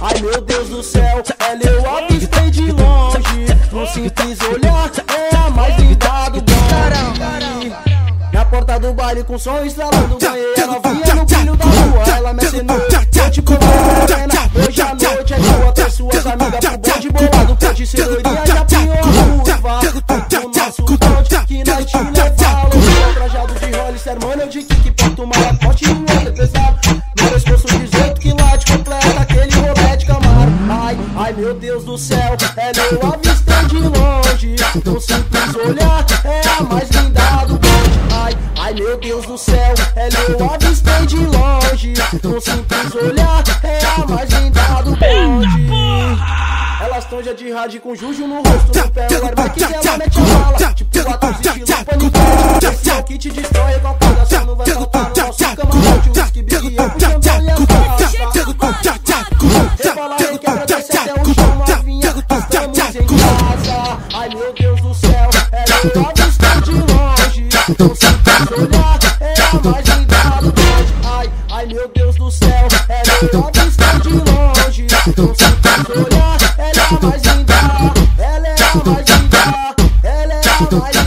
ai meu Deus do céu, ela eu avistei de longe. Um simples olhar é a mais linda do bonde. Na porta do baile com som estralando, ganhei a novinha no brilho da rua. Ela me assinou, eu te prometo morena, hoje à noite é tua. Com suas amigas pro bonde bolado, pode ser loirinha, já pinhou a curva. O nosso bonde que nós te leva louco, trajado de Hollister, mano, eu de kick, porto uma forte e um outro pesado. No pescoço 18 quilates, completa aquele rolê de Camaro. Ai meu Deus do céu, ela eu avistei de longe. Um simples olhar é a mais linda do bonde. Ai meu Deus do céu, ela eu avistei de longe. Um simples olhar é a mais linda do bonde. Elas tão já de rádio com juju no rosto, no pé o arma que ela mete a bala. Tipo atos de estilo panicante. Esse é o que te destrói, qualquer só não vai faltar no nosso camarote. O whisky, big e puxando e a taça. Rebola e quebra, desce até o chão, novinha, estamos em casa. Ai meu Deus do céu, ela eu avistei de longe. Um simples olhar é a mais linda do bonde. Ai meu Deus do céu, ela eu avistei de longe. Um simples olhar, ela é a mais linda, ela é a mais linda, ela é a mais linda.